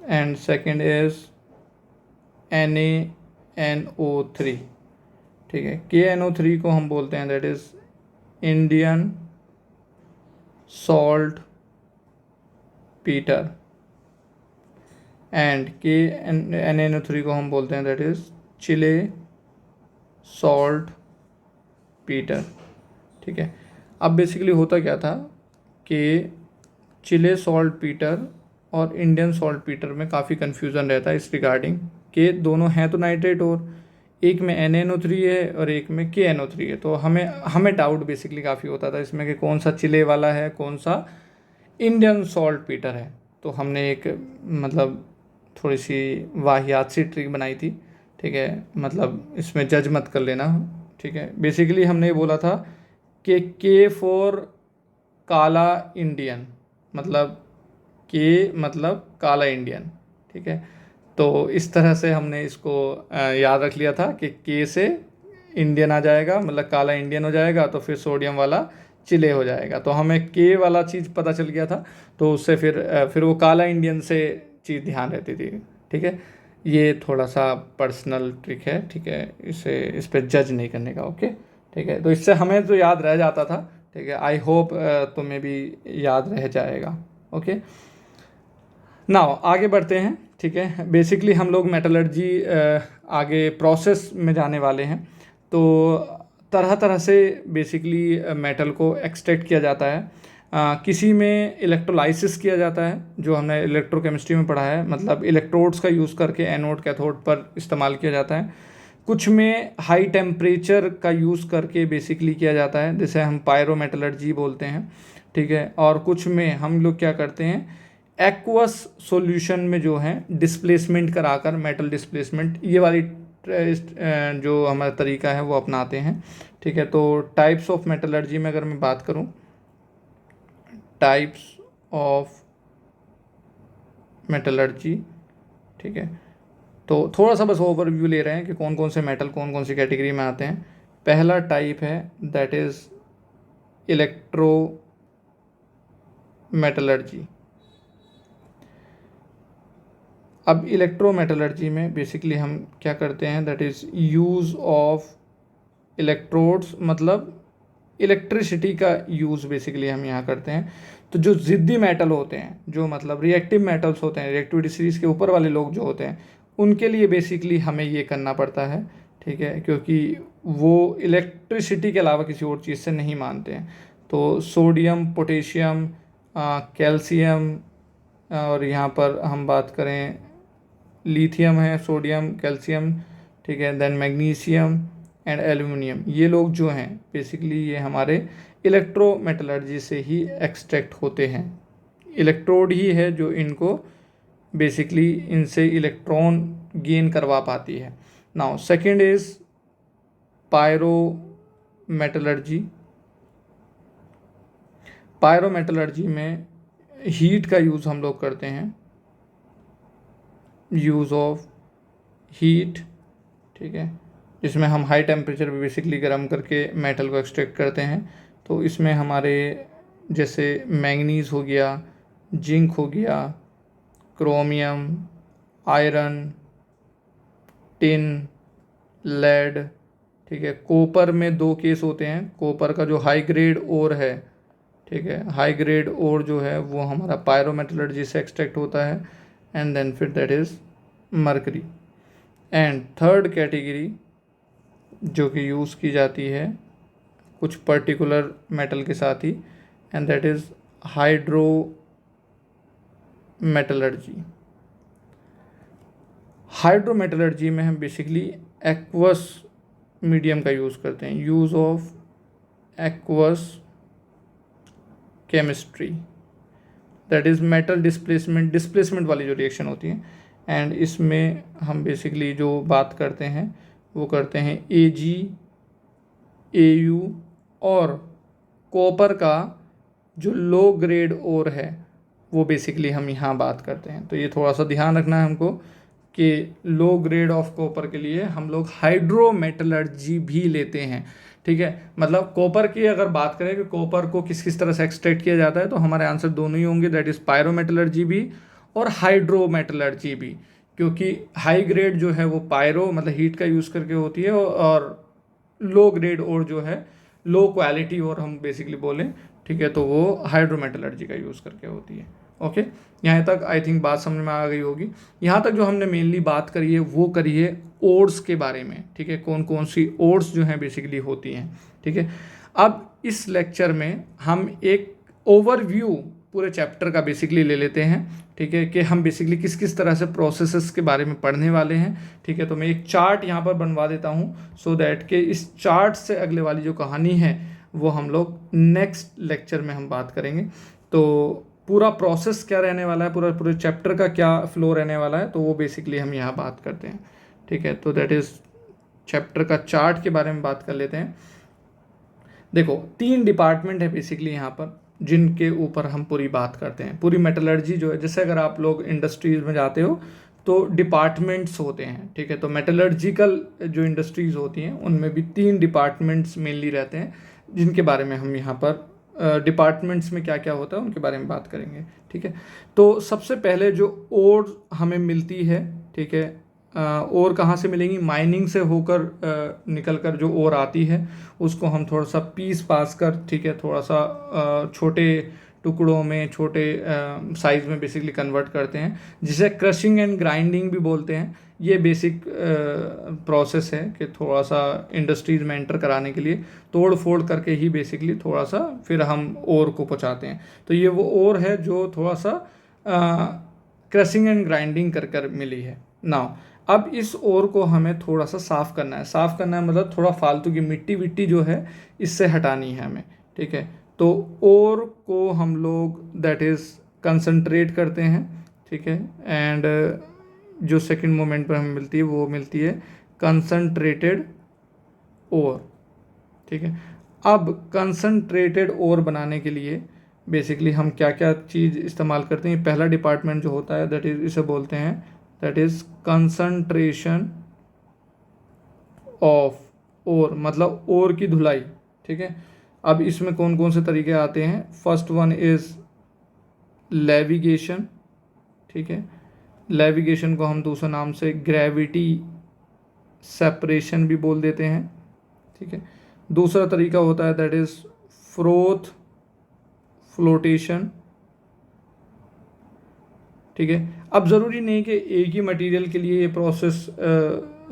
एंड सेकंड इज़ NaNO3, ठीक है। KNO3 को हम बोलते हैं that is Indian salt Peter, and NaNO3 को हम बोलते हैं that is Chile salt Peter, ठीक है। अब बेसिकली होता क्या था कि चिले सॉल्ट पीटर और इंडियन सॉल्ट पीटर में काफ़ी कन्फ्यूज़न रहता है इस रिगार्डिंग कि दोनों हैं तो नाइट्रेट, और एक में NaNO3 है और एक में KNO3 है। तो हमें डाउट बेसिकली काफ़ी होता था इसमें कि कौन सा चिले वाला है, कौन सा इंडियन सॉल्ट पीटर है। तो हमने एक मतलब थोड़ी सी वाहियात सी ट्रिक बनाई थी, ठीक है, मतलब इसमें जज मत कर लेना, ठीक है। बेसिकली हमने ये बोला था कि K फॉर काला इंडियन, मतलब मतलब काला इंडियन, ठीक है। तो इस तरह से हमने इसको याद रख लिया था कि K से इंडियन आ जाएगा, मतलब काला इंडियन हो जाएगा, तो फिर सोडियम वाला चिले हो जाएगा। तो हमें K वाला चीज़ पता चल गया था, तो उससे फिर वो काला इंडियन से चीज़ ध्यान रहती थी, ठीक है। ये थोड़ा सा पर्सनल ट्रिक है, ठीक है, इस पर जज नहीं करने का, ओके, ठीक है। तो इससे हमें तो याद रह जाता था, ठीक है। आई होप तुम्हें भी याद रह जाएगा, ओके। नाउ आगे बढ़ते हैं, ठीक है। बेसिकली हम लोग मेटलर्जी आगे प्रोसेस में जाने वाले हैं। तो तरह तरह से बेसिकली मेटल को एक्सट्रैक्ट किया जाता है। किसी में इलेक्ट्रोलाइसिस किया जाता है, जो हमने इलेक्ट्रोकेमिस्ट्री में पढ़ा है, मतलब इलेक्ट्रोड्स का यूज़ करके एनोड कैथोड पर इस्तेमाल किया जाता है। कुछ में हाई टेम्परेचर का यूज़ करके बेसिकली किया जाता है, जिसे हम पायरोमेटलर्जी बोलते हैं, ठीक है। और कुछ में हम लोग क्या करते हैं, एक्वस सॉल्यूशन में जो है डिस्प्लेसमेंट कराकर, मेटल डिस्प्लेसमेंट, ये वाली जो हमारा तरीका है वो अपनाते हैं, ठीक है। तो टाइप्स ऑफ मेटलर्जी में अगर मैं बात करूं, टाइप्स ऑफ मेटलर्जी, ठीक है, तो थोड़ा सा बस ओवरव्यू ले रहे हैं कि कौन कौन से मेटल कौन कौन सी कैटेगरी में आते हैं। पहला टाइप है दैट इज़ इलेक्ट्रो मेटलर्जी। अब इलेक्ट्रो मेटलर्जी में बेसिकली हम क्या करते हैं, that is use of electrodes, मतलब इलेक्ट्रिसिटी का यूज़ बेसिकली हम यहाँ करते हैं। तो जो ज़िद्दी मेटल होते हैं, जो मतलब रिएक्टिव मेटल्स होते हैं, रिएक्टिविटी सीरीज़ के ऊपर वाले लोग जो होते हैं, उनके लिए बेसिकली हमें ये करना पड़ता है, ठीक है, क्योंकि वो इलेक्ट्रिसिटी के अलावा किसी और चीज़ से नहीं मानते हैं। तो सोडियम, पोटेशियम, कैल्शियम, और यहाँ पर हम बात करें लिथियम है, सोडियम, कैल्शियम, ठीक है, देन मैग्नीशियम एंड एल्यूमिनियम, ये लोग जो हैं बेसिकली ये हमारे इलेक्ट्रो मेटलर्जी से ही एक्सट्रैक्ट होते हैं। इलेक्ट्रोड ही है जो इनको बेसिकली इनसे इलेक्ट्रॉन गेन करवा पाती है। Now second is pyrometallurgy. Pyrometallurgy में हीट का यूज़ हम लोग करते हैं, यूज़ ऑफ हीट, ठीक है, जिसमें हम हाई टेम्परेचर पे बेसिकली गर्म करके मेटल को एक्सट्रैक्ट करते हैं। तो इसमें हमारे जैसे मैंगनीज़ हो गया, जिंक हो गया, क्रोमियम, आयरन, टिन, लेड, ठीक है। कॉपर में दो केस होते हैं, कॉपर का जो हाई ग्रेड ओर है, ठीक है, हाई ग्रेड ओर जो है वो हमारा पायरोमेटलर्जी से एक्सट्रैक्ट होता है, एंड देन फिर that is mercury. And third category जो कि यूज़ की जाती है कुछ पर्टिकुलर मेटल के साथ ही, and that is hydrometallurgy. Hydrometallurgy में हम बेसिकली एक्वस मीडियम का यूज़ करते हैं, use of aqueous chemistry, that is metal displacement वाली जो रिएक्शन होती है। एंड इसमें हम बेसिकली जो बात करते हैं वो करते हैं Ag, Au और कॉपर का जो लो ग्रेड ओर है वो बेसिकली हम यहाँ बात करते हैं। तो ये थोड़ा सा ध्यान रखना है हमको कि लो ग्रेड ऑफ कॉपर के लिए हम लोग हाइड्रो मेटलर्जी भी लेते हैं, ठीक है। मतलब कॉपर की अगर बात करें कि कॉपर को किस किस तरह से एक्सट्रैक्ट किया जाता है, तो हमारे आंसर दोनों ही होंगे, दैट इज़ पायरोमेटलर्जी भी और हाइड्रोमेटलर्जी भी, क्योंकि हाई ग्रेड जो है वो पायरो मतलब हीट का यूज़ करके होती है, और लो ग्रेड और जो है लो क्वालिटी और हम बेसिकली बोलें, ठीक है, तो वो हाइड्रोमेटलर्जी का यूज़ करके होती है। ओके, यहाँ तक आई थिंक बात समझ में आ गई होगी। यहाँ तक जो हमने मेनली बात करी है वो करी है ओर्स के बारे में, ठीक है, कौन कौन सी ओर्स जो हैं बेसिकली होती हैं, ठीक है। अब इस लेक्चर में हम एक ओवरव्यू पूरे चैप्टर का बेसिकली ले लेते हैं, ठीक है, कि हम बेसिकली किस किस तरह से प्रोसेसेस के बारे में पढ़ने वाले हैं, ठीक है। तो मैं एक चार्ट यहाँ पर बनवा देता हूँ सो दैट कि इस चार्ट से अगले वाली जो कहानी है वो हम लोग नेक्स्ट लेक्चर में हम बात करेंगे। तो पूरा प्रोसेस क्या रहने वाला है, पूरे चैप्टर का क्या फ्लो रहने वाला है, तो वो बेसिकली हम यहाँ बात करते हैं, ठीक है। तो दैट इज़ चैप्टर का चार्ट के बारे में बात कर लेते हैं। देखो 3 डिपार्टमेंट है बेसिकली यहाँ पर जिनके ऊपर हम पूरी बात करते हैं। पूरी मेटलर्जी जो है, जैसे अगर आप लोग इंडस्ट्रीज़ में जाते हो तो डिपार्टमेंट्स होते हैं, ठीक है। तो मेटलर्जिकल जो इंडस्ट्रीज़ होती हैं उनमें भी 3 डिपार्टमेंट्स मेनली रहते हैं, जिनके बारे में हम यहाँ पर डिपार्टमेंट्स में क्या क्या होता है उनके बारे में बात करेंगे, ठीक है। तो सबसे पहले जो ओर हमें मिलती है, ठीक है, और कहाँ से मिलेंगी, माइनिंग से होकर निकल कर जो और आती है उसको हम थोड़ा सा पीस पास कर, ठीक है, थोड़ा सा छोटे टुकड़ों में, छोटे साइज़ में बेसिकली कन्वर्ट करते हैं, जिसे क्रशिंग एंड ग्राइंडिंग भी बोलते हैं। ये बेसिक प्रोसेस है कि थोड़ा सा इंडस्ट्रीज में एंटर कराने के लिए तोड़ फोड़ करके ही बेसिकली थोड़ा सा फिर हम ओर को पहुँचाते हैं। तो ये वो ओर है जो थोड़ा सा क्रशिंग एंड ग्राइंडिंग कर कर मिली है। नाउ अब इस ओर को हमें थोड़ा सा साफ़ करना है, साफ़ करना है मतलब थोड़ा फालतू की मिट्टी विट्टी जो है इससे हटानी है हमें, ठीक है। तो ओर को हम लोग दैट इज़ कंसंट्रेट करते हैं, ठीक है। एंड जो सेकंड मोमेंट पर हमें मिलती है वो मिलती है कंसंट्रेटेड ओर, ठीक है। अब कंसंट्रेटेड ओर बनाने के लिए बेसिकली हम क्या क्या चीज़ इस्तेमाल करते हैं। पहला डिपार्टमेंट जो होता है दैट इज़, इसे बोलते हैं that is concentration of ore, मतलब ओर की धुलाई, ठीक है। अब इसमें कौन कौन से तरीके आते हैं? फर्स्ट वन इज़ लेविगेशन, ठीक है। लेविगेशन को हम दूसरे नाम से ग्रेविटी सेपरेशन भी बोल देते हैं, ठीक है। दूसरा तरीका होता है दैट इज़ फ्रोथ फ्लोटेशन, ठीक है। अब ज़रूरी नहीं कि एक ही मटेरियल के लिए ये प्रोसेस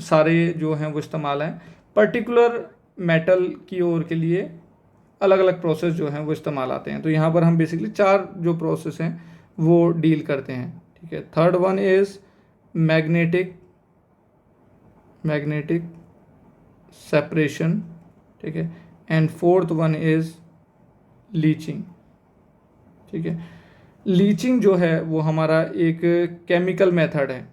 सारे जो हैं वो इस्तेमाल हैं, पर्टिकुलर मेटल की ओर के लिए अलग अलग प्रोसेस जो हैं वो इस्तेमाल आते हैं। तो यहाँ पर हम बेसिकली 4 जो प्रोसेस हैं वो डील करते हैं, ठीक है। Third one is magnetic separation, ठीक है। And fourth one is leaching, ठीक है। लीचिंग जो है वो हमारा एक केमिकल मेथड है,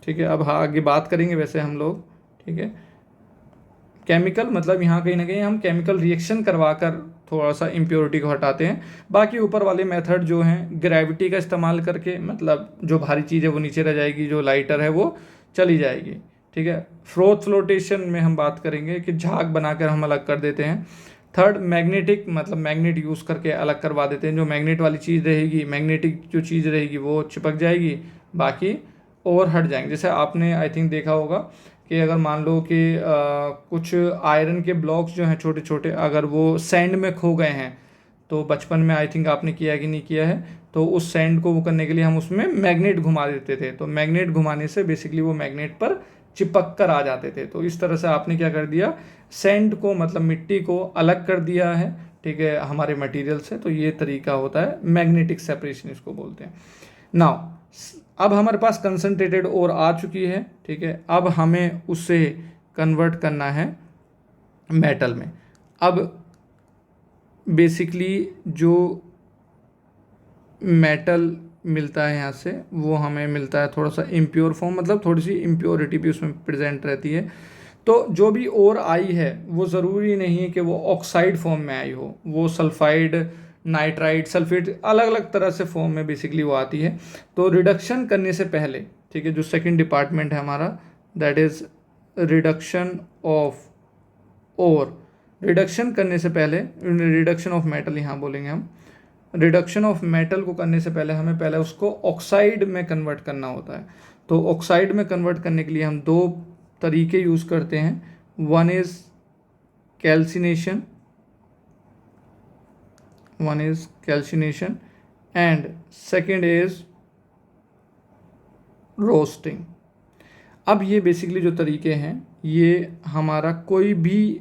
ठीक है। अब हाँ आगे बात करेंगे वैसे हम लोग, ठीक है। केमिकल मतलब यहाँ कहीं ना कहीं हम केमिकल रिएक्शन करवा कर थोड़ा सा इम्प्योरिटी को हटाते हैं। बाकी ऊपर वाले मेथड जो हैं ग्रेविटी का इस्तेमाल करके, मतलब जो भारी चीज़ है वो नीचे रह जाएगी, जो लाइटर है वो चली जाएगी, ठीक है। फ्रोथ फ्लोटेशन में हम बात करेंगे कि झाग बनाकर हम अलग कर देते हैं। थर्ड मैग्नेटिक, मतलब मैग्नेट यूज़ करके अलग करवा देते हैं। जो मैग्नेट वाली चीज़ रहेगी, मैग्नेटिक जो चीज़ रहेगी वो चिपक जाएगी, बाकी और हट जाएंगे। जैसे आपने आई थिंक देखा होगा कि अगर मान लो कि कुछ आयरन के ब्लॉक्स जो हैं छोटे छोटे, अगर वो सैंड में खो गए हैं, तो बचपन में आई थिंक आपने किया कि नहीं किया है, तो उस सैंड को वो करने के लिए हम उसमें मैग्नेट घुमा देते थे। तो मैग्नेट घुमाने से बेसिकली वो मैग्नेट पर चिपक कर आ जाते थे। तो इस तरह से आपने क्या कर दिया, सैंड को मतलब मिट्टी को अलग कर दिया है, ठीक है, हमारे मटेरियल से। तो ये तरीका होता है मैग्नेटिक सेपरेशन, इसको बोलते हैं। नाउ अब हमारे पास कंसनट्रेटेड और आ चुकी है, ठीक है। अब हमें उसे कन्वर्ट करना है मेटल में। अब बेसिकली जो मेटल मिलता है यहाँ से वो हमें मिलता है थोड़ा सा इम्प्योर फॉर्म, मतलब थोड़ी सी इम्प्योरिटी भी उसमें प्रेजेंट रहती है। तो जो भी और आई है वो ज़रूरी नहीं है कि वो ऑक्साइड फॉर्म में आई हो, वो सल्फाइड, नाइट्राइड, सल्फेट, अलग अलग तरह से फॉर्म में बेसिकली वो आती है। तो रिडक्शन करने से पहले, ठीक है, जो सेकंड डिपार्टमेंट है हमारा दैट इज़ रिडक्शन ऑफ और, रिडक्शन करने से पहले, रिडक्शन ऑफ मेटल यहाँ बोलेंगे हम, रिडक्शन ऑफ मेटल को करने से पहले हमें पहले उसको ऑक्साइड में कन्वर्ट करना होता है। तो ऑक्साइड में कन्वर्ट करने के लिए हम 2 तरीके यूज़ करते हैं। One is calcination and second is roasting. अब ये बेसिकली जो तरीके हैं, ये हमारा कोई भी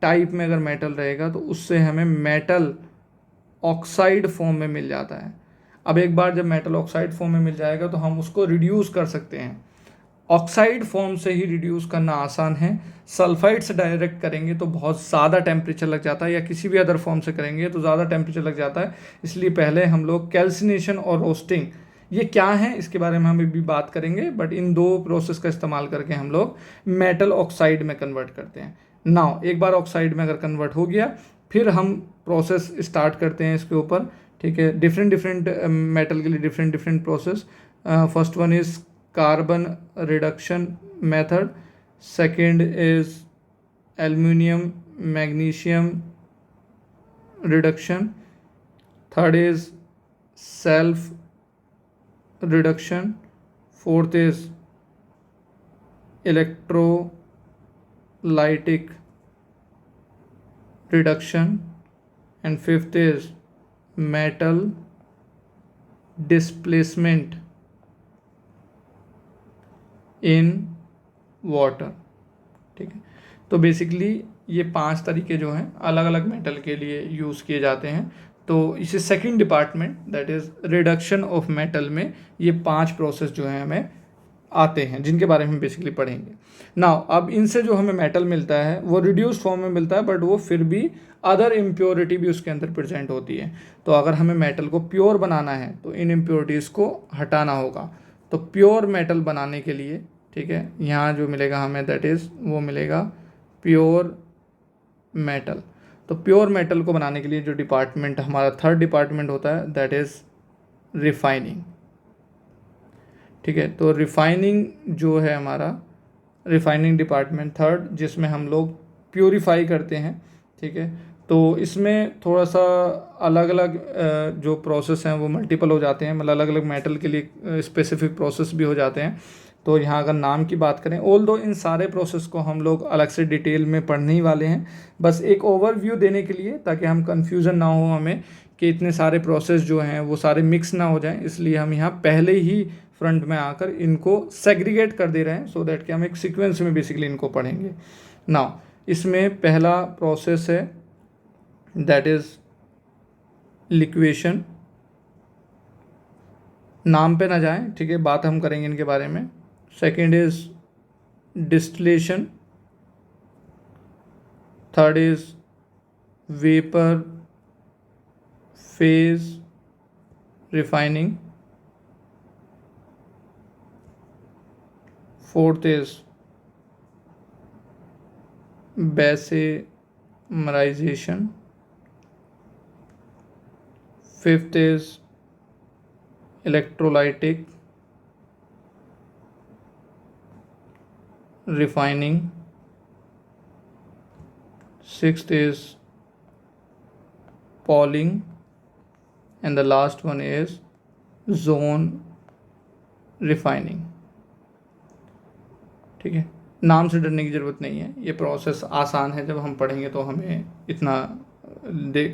टाइप में अगर मेटल रहेगा तो उससे हमें मेटल ऑक्साइड फॉर्म में मिल जाता है। अब एक बार जब मेटल ऑक्साइड फॉर्म में मिल जाएगा तो हम उसको रिड्यूस कर सकते हैं। ऑक्साइड फॉर्म से ही रिड्यूस करना आसान है, सल्फाइड से डायरेक्ट करेंगे तो बहुत ज़्यादा टेम्परेचर लग जाता है, या किसी भी अदर फॉर्म से करेंगे तो ज़्यादा टेम्परेचर लग जाता है। इसलिए पहले हम लोग कैल्सिनेशन और रोस्टिंग, ये क्या है इसके बारे में हम अभी बात करेंगे, बट इन 2 प्रोसेस का इस्तेमाल करके हम लोग मेटल ऑक्साइड में कन्वर्ट करते हैं। नाउ एक बार ऑक्साइड में अगर कन्वर्ट हो गया, फिर हम प्रोसेस स्टार्ट करते हैं इसके ऊपर, ठीक है। डिफरेंट मेटल के लिए different process. First one is carbon reduction method, second is aluminium magnesium reduction, third is self reduction, fourth is electrolytic reduction, and fifth is metal displacement in water, ठीक है। तो बेसिकली ये 5 तरीके जो हैं अलग अलग मेटल के लिए यूज़ किए जाते हैं। तो इसे second department that is reduction of metal में ये 5 प्रोसेस जो हैं हमें आते हैं, जिनके बारे में हम बेसिकली पढ़ेंगे। नाउ अब इनसे जो हमें मेटल मिलता है वो रिड्यूस फॉर्म में मिलता है, बट वो फिर भी अदर इम्प्योरिटी भी उसके अंदर प्रेजेंट होती है। तो अगर हमें मेटल को प्योर बनाना है तो इन इम्प्योरिटीज़ को हटाना होगा। तो प्योर मेटल बनाने के लिए, ठीक है, यहाँ जो मिलेगा हमें दैट इज़ वो मिलेगा प्योर मेटल। तो प्योर मेटल को बनाने के लिए जो डिपार्टमेंट हमारा थर्ड डिपार्टमेंट होता है दैट इज़ रिफाइनिंग, ठीक है। तो रिफाइनिंग जो है हमारा, रिफाइनिंग डिपार्टमेंट थर्ड, जिसमें हम लोग प्योरीफाई करते हैं ठीक है। तो इसमें थोड़ा सा अलग अलग जो प्रोसेस हैं वो मल्टीपल हो जाते हैं, मतलब अलग अलग मेटल के लिए स्पेसिफिक प्रोसेस भी हो जाते हैं। तो यहाँ अगर नाम की बात करें, ऑल दो इन सारे प्रोसेस को हम लोग अलग से डिटेल में पढ़ने ही वाले हैं, बस एक ओवरव्यू देने के लिए, ताकि हम कन्फ्यूज़न ना हो हमें कि इतने सारे प्रोसेस जो हैं वो सारे मिक्स ना हो जाएं, इसलिए हम यहाँ पहले ही फ्रंट में आकर इनको सेग्रीगेट कर दे रहे हैं, सो दैट कि हम एक सीक्वेंस में बेसिकली इनको पढ़ेंगे। नाउ इसमें पहला प्रोसेस है दैट इज़ लिक्वेशन। नाम पे ना जाएं, ठीक है, बात हम करेंगे इनके बारे में। Second is distillation, third is vapour phase refining, fourth is bessemerisation, fifth is electrolytic refining, sixth is Pauling, and the last one is zone refining। ठीक है, नाम से डरने की ज़रूरत नहीं है, ये प्रोसेस आसान है, जब हम पढ़ेंगे तो हमें इतना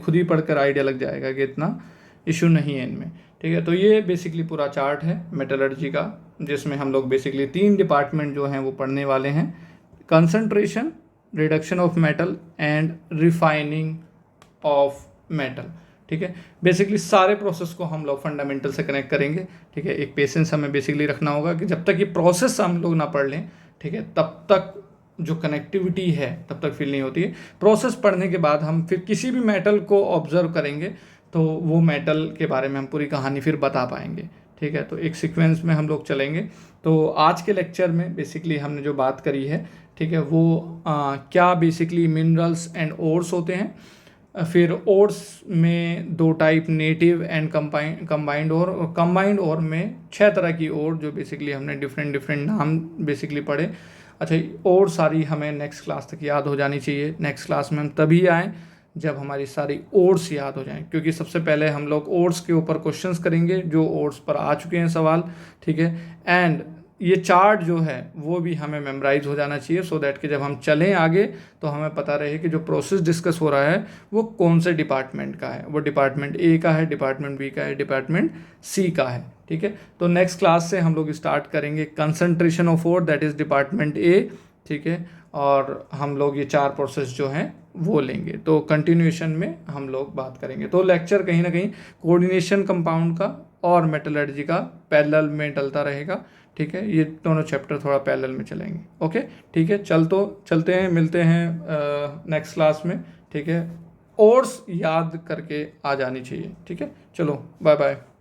खुद ही पढ़कर आइडिया लग जाएगा कि इतना इशू नहीं है इनमें। ठीक है, तो ये बेसिकली पूरा चार्ट है मेटलर्जी का, जिसमें हम लोग बेसिकली 3 डिपार्टमेंट जो हैं वो पढ़ने वाले हैं: concentration, reduction of metal and refining of metal. ठीक है, बेसिकली सारे प्रोसेस को हम लोग फंडामेंटल से कनेक्ट करेंगे। ठीक है, एक पेशेंस हमें बेसिकली रखना होगा कि जब तक ये प्रोसेस हम लोग ना पढ़ लें, ठीक है, तब तक जो कनेक्टिविटी है तब तक फील नहीं होती है। प्रोसेस पढ़ने के बाद हम फिर किसी भी मेटल को ऑब्जर्व करेंगे तो वो मेटल के बारे में हम पूरी कहानी फिर बता पाएंगे। ठीक है, तो एक सीक्वेंस में हम लोग चलेंगे। तो आज के लेक्चर में बेसिकली हमने जो बात करी है, ठीक है, वो क्या बेसिकली मिनरल्स एंड ओर्स होते हैं, फिर ओर्स में 2 टाइप, नेटिव एंड कंबाइंड ओर, और कंबाइंड ओर में 6 तरह की ओर, जो बेसिकली हमने डिफरेंट नाम बेसिकली पढ़े। अच्छा, और सारी हमें नेक्स्ट क्लास तक याद हो जानी चाहिए। नेक्स्ट क्लास में हम तभी आएँ जब हमारी सारी ओर्स याद हो जाएं, क्योंकि सबसे पहले हम लोग ओर्स के ऊपर क्वेश्चंस करेंगे जो ओर्स पर आ चुके हैं सवाल। ठीक है, एंड ये चार्ट जो है वो भी हमें मेमोराइज हो जाना चाहिए, सो दैट कि जब हम चलें आगे तो हमें पता रहे कि जो प्रोसेस डिस्कस हो रहा है वो कौन से डिपार्टमेंट का है, वो डिपार्टमेंट ए का है, डिपार्टमेंट बी का है, डिपार्टमेंट सी का है। ठीक है, तो नेक्स्ट क्लास से हम लोग स्टार्ट करेंगे concentration of ore, that is department A. ठीक है, और हम लोग ये 4 प्रोसेस जो हैं वो लेंगे, तो कंटिन्यूएशन में हम लोग बात करेंगे। तो लेक्चर कहीं ना कहीं कोऑर्डिनेशन कंपाउंड का और मेटलर्जी का पैरेलल में डलता रहेगा। ठीक है, ये दोनों चैप्टर थोड़ा पैरेलल में चलेंगे। ओके, ठीक है, चलते हैं, मिलते हैं नेक्स्ट क्लास में। ठीक है, ओर्स याद करके आ जानी चाहिए। ठीक है, चलो बाय बाय।